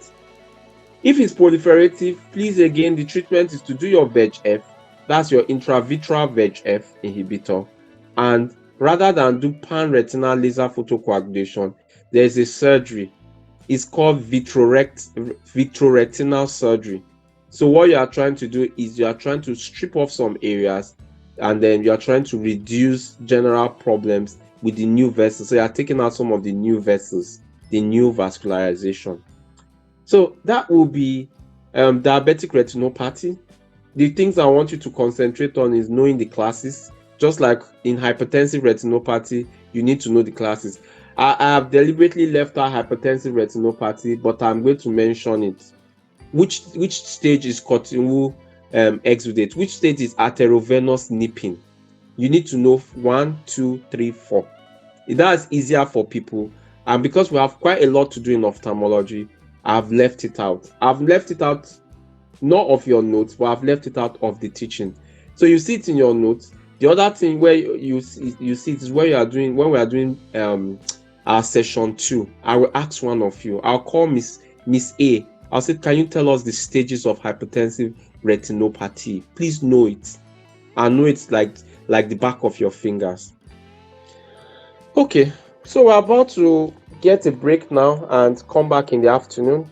If it's proliferative, please again, the treatment is to do your VEGF, that's your intravitreal VEGF inhibitor. And rather than do pan-retinal laser photocoagulation, there's a surgery. It's called vitreoretinal surgery. So what you are trying to do is you are trying to strip off some areas and then you are trying to reduce general problems with the new vessels. So you are taking out some of the new vessels, the new vascularization. So that will be diabetic retinopathy. The things I want you to concentrate on is knowing the classes. Just like in hypertensive retinopathy, you need to know the classes. I have deliberately left out hypertensive retinopathy, but I'm going to mention it. Which stage is cottonwool exudate? Which stage is arteriovenous nipping? You need to know 1, 2, 3, 4. That's easier for people. And because we have quite a lot to do in ophthalmology, I've left it out. I've left it out not of your notes, but I've left it out of the teaching. So you see it in your notes. The other thing where you see it is where when we are doing our session 2. I will ask one of you. I'll call Miss A. I'll say, can you tell us the stages of hypertensive retinopathy? Please know it. I know it's like the back of your fingers. Okay, so we're about to get a break now and come back in the afternoon.